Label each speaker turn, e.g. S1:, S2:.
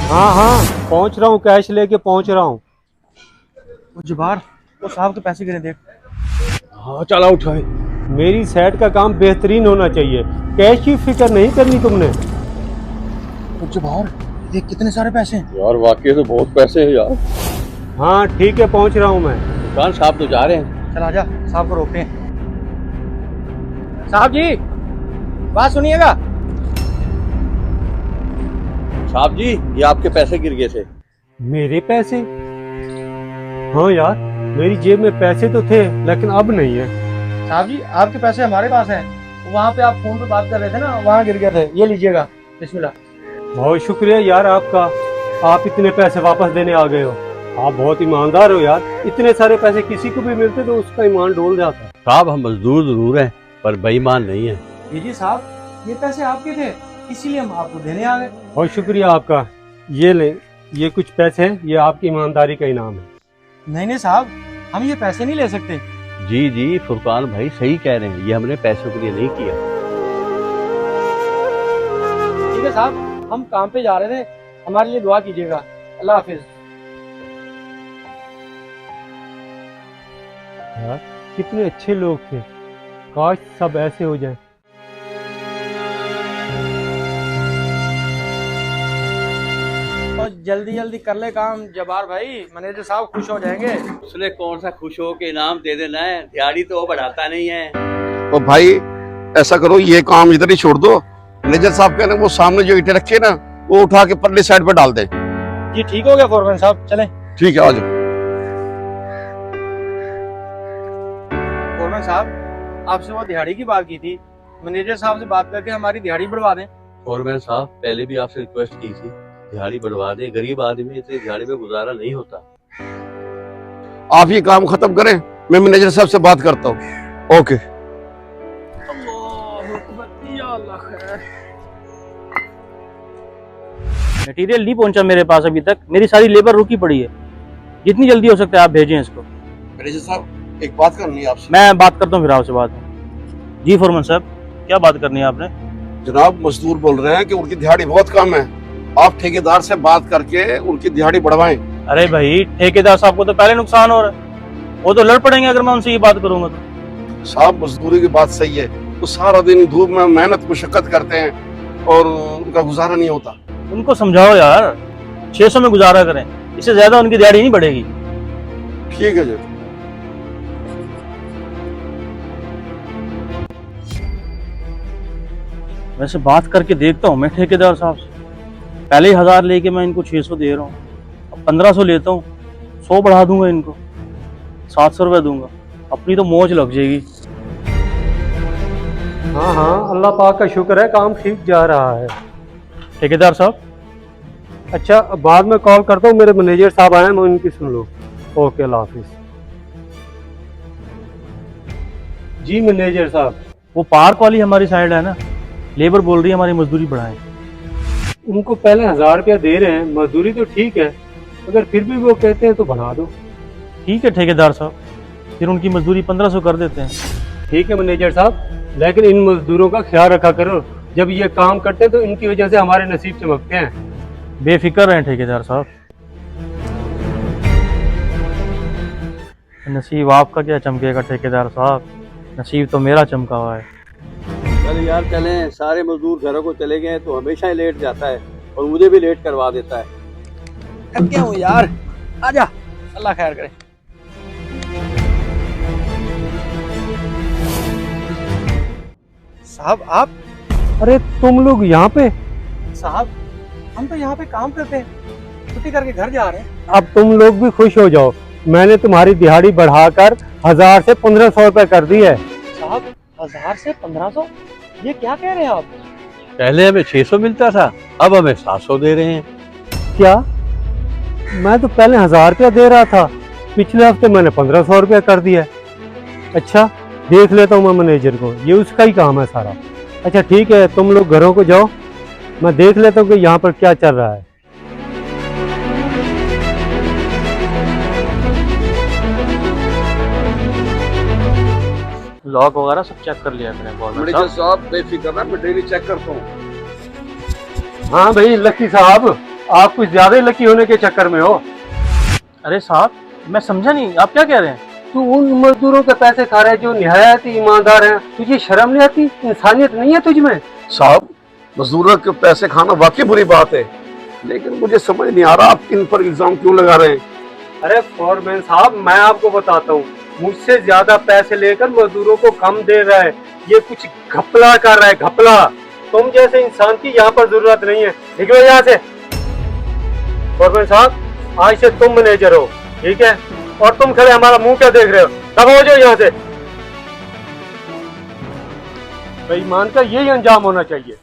S1: हाँ हाँ पहुंच रहा हूँ, कैश लेके पहुंच रहा हूँ।
S2: जुबार, वो साहब के पैसे गिरे देख।
S1: हाँ चला उठाए। मेरी सेट का काम बेहतरीन होना चाहिए, कैश की फिक्र नहीं करनी तुमने।
S2: जुबार, देख कितने सारे पैसे हैं।
S3: यार वाकई तो बहुत पैसे हैं यार।
S1: हाँ ठीक है, पहुंच रहा हूँ मैं।
S3: दुकान साहब तो जा रहे हैं।
S2: चल आजा, साहब को रोकते हैं। साहब जी, बात सुनिएगा।
S3: साहब जी, ये आपके पैसे गिर गए थे।
S1: मेरे पैसे? हाँ यार, मेरी जेब में पैसे तो थे लेकिन अब नहीं है।
S2: साहब जी, आपके पैसे हमारे पास हैं। वहाँ पे आप फोन पे बात कर रहे थे ना, वहाँ गिर गए थे। ये लीजिएगा, बिस्मिल्लाह।
S1: बहुत शुक्रिया यार आपका, आप इतने पैसे वापस देने आ गए हो। आप बहुत ईमानदार हो यार, इतने सारे पैसे किसी को भी मिलते तो उसका ईमान डोल जाता।
S3: साहब हम मजदूर जरूर हैं पर बेईमान नहीं है।
S2: जी साहब, ये पैसे आपके थे, इसीलिए हम आपको देने आ गए।
S1: बहुत शुक्रिया आपका। ये ले, ये कुछ पैसे हैं, ये आपकी ईमानदारी का इनाम है।
S2: नहीं साहब, हम ये पैसे नहीं ले सकते।
S3: जी जी, फुरकान भाई सही कह रहे हैं, ये हमने पैसों के लिए नहीं किया।
S2: ठीक है साहब, हम काम पे जा रहे थे, हमारे लिए दुआ कीजिएगा। अल्लाह हाफिज।
S1: यार कितने अच्छे लोग थे, काश सब ऐसे हो जाए।
S2: और जल्दी जल्दी कर ले काम जबार भाई, मैनेजर साहब खुश हो जाएंगे।
S3: उसने कौन सा खुश हो के इनाम दे देना है, दिहाड़ी तो वो बढ़ाता नहीं है।
S4: तो भाई ऐसा करो, ये काम इधर ही छोड़ दो। मैनेजर साहब कहने वो सामने जो ईंटें रखे ना, वो उठा के परली साइड पे डाल दे।
S2: जी ठीक हो गया फोरमैन साहब, चलें।
S4: ठीक है, आ जाओ।
S2: फोरमैन साहब, आपसे वो दिहाड़ी की बात की थी, मैनेजर साहब से बात करके हमारी दिहाड़ी बढ़वा दें।
S3: फॉरमैन साहब पहले भी आपसे रिक्वेस्ट की थी, दिहाड़ी बढ़वा दें, गरीब आदमी इतनी दिहाड़ी में गुजारा नहीं होता।
S4: आप ये काम खत्म करें, मैं मैनेजर साहब से बात करता हूँ। ओके।
S5: मटेरियल नहीं पहुंचा मेरे पास अभी तक, मेरी सारी लेबर रुकी पड़ी है। जितनी जल्दी हो सकता है आप भेजें इसको।
S4: मैनेजर साहब एक बात करनी है आपसे।
S5: मैं बात करता हूँ फिर आपसे बाद में। जी फॉरमैन साहब, क्या बात करनी है आपने?
S4: जनाब मजदूर बोल रहे हैं कि उनकी दिहाड़ी बहुत कम है, आप ठेकेदार से बात करके उनकी दिहाड़ी बढ़वाएं।
S5: अरे भाई, ठेकेदार साहब को तो पहले नुकसान हो रहा है, वो तो लड़ पड़ेंगे अगर मैं उनसे ये बात करूंगा तो।
S4: साहब मजदूरी की बात सही है, तो सारा दिन धूप में मेहनत मुशक्कत करते हैं और उनका गुजारा नहीं होता।
S5: उनको समझाओ यार, 600 में गुजारा करें, इससे ज्यादा उनकी दिहाड़ी नहीं बढ़ेगी।
S4: ठीक है जी।
S5: वैसे बात करके देखता हूँ मैं ठेकेदार साहब से। पहले ही 1000 लेके मैं इनको 600 दे रहा हूँ, अब 1500 लेता हूँ, 100 बढ़ा दूंगा इनको, 700 रुपये दूंगा, अपनी तो मौज लग जाएगी।
S1: हाँ हाँ, अल्लाह पाक का शुक्र है, काम ठीक जा रहा है।
S5: ठेकेदार साहब,
S1: अच्छा बाद में कॉल करता हूँ, मेरे मैनेजर साहब आए हैं, मैं उनकी सुन लो। ओके, अल्लाह हाफिज। जी मैनेजर साहब।
S5: वो पार्क वाली हमारी साइड है ना, लेबर बोल रही है हमारी मजदूरी बढ़ाएं।
S1: उनको पहले 1000 रुपया दे रहे हैं, मजदूरी तो ठीक है, अगर फिर भी वो कहते हैं तो बढ़ा दो।
S5: ठीक है ठेकेदार साहब, फिर उनकी मजदूरी 1500 कर देते हैं।
S1: ठीक है मैनेजर साहब, लेकिन इन मजदूरों का ख्याल रखा करो, जब ये काम करते हैं तो इनकी वजह से हमारे नसीब चमकते हैं।
S5: बेफिक्र रहें ठेकेदार साहब, नसीब आपका क्या चमकेगा ठेकेदार साहब, नसीब तो मेरा चमका हुआ है।
S3: चल यार चलें, सारे मजदूर घरों को चले गए तो हमेशा ही लेट जाता है और मुझे भी लेट करवा देता है।
S2: थक गया हूँ यार, आजा, अल्लाह खैर करे। साहब आप?
S1: अरे तुम लोग यहाँ पे?
S2: साहब हम तो यहाँ पे काम करते हैं, छुट्टी करके घर जा रहे हैं।
S1: अब तुम लोग भी खुश हो जाओ, मैंने तुम्हारी दिहाड़ी बढ़ाकर 1000 से 1500 रुपए कर दी है।
S2: साहब 1000 से 1500, ये क्या कह रहे हैं आप?
S3: पहले हमें 600 मिलता था, अब हमें 700 दे रहे हैं।
S1: क्या? मैं तो पहले 1000 रुपया दे रहा था, पिछले हफ्ते मैंने 1500 रुपया कर दिया। अच्छा देख लेता हूँ मैं मैनेजर को, ये उसका ही काम है सारा। अच्छा ठीक है, तुम लोग घरों को जाओ, मैं देख लेता हूँ कि यहाँ पर क्या चल रहा है।
S5: लॉक वगैरह सब चेक कर लिया मैंने।
S4: मैनेजर साहब बेफिक्र ना, मैं डेली चेक करता हूँ।
S1: हाँ भाई लकी साहब, आप कुछ ज्यादा ही लकी होने के चक्कर में हो।
S5: अरे साहब, मैं समझा नहीं, आप क्या कह रहे हैं?
S1: तू उन मजदूरों के पैसे खा रहा है जो निहायत ही ईमानदार हैं। तुझे शर्म नहीं आती? इंसानियत नहीं है तुझ में?
S4: साहब, मजदूरों के पैसे खाना वाकई बुरी बात है, लेकिन मुझे समझ नहीं आ रहा आप इन पर इल्जाम क्यों लगा रहे हैं।
S1: अरे फोरमैन साहब, मैं आपको बताता हूँ, मुझसे ज्यादा पैसे लेकर मजदूरों को कम दे रहा है। ये कुछ घपला कर रहा है, घपला। तुम जैसे इंसान की यहाँ पर जरूरत नहीं है। निकलो यहाँ से। फोरमैन साहब, आज से तुम मैनेजर हो, ठीक है? और तुम खड़े हमारा मुंह क्या देख रहे हो? तब हो जाओ यहाँ से। बेईमान का यही अंजाम होना चाहिए।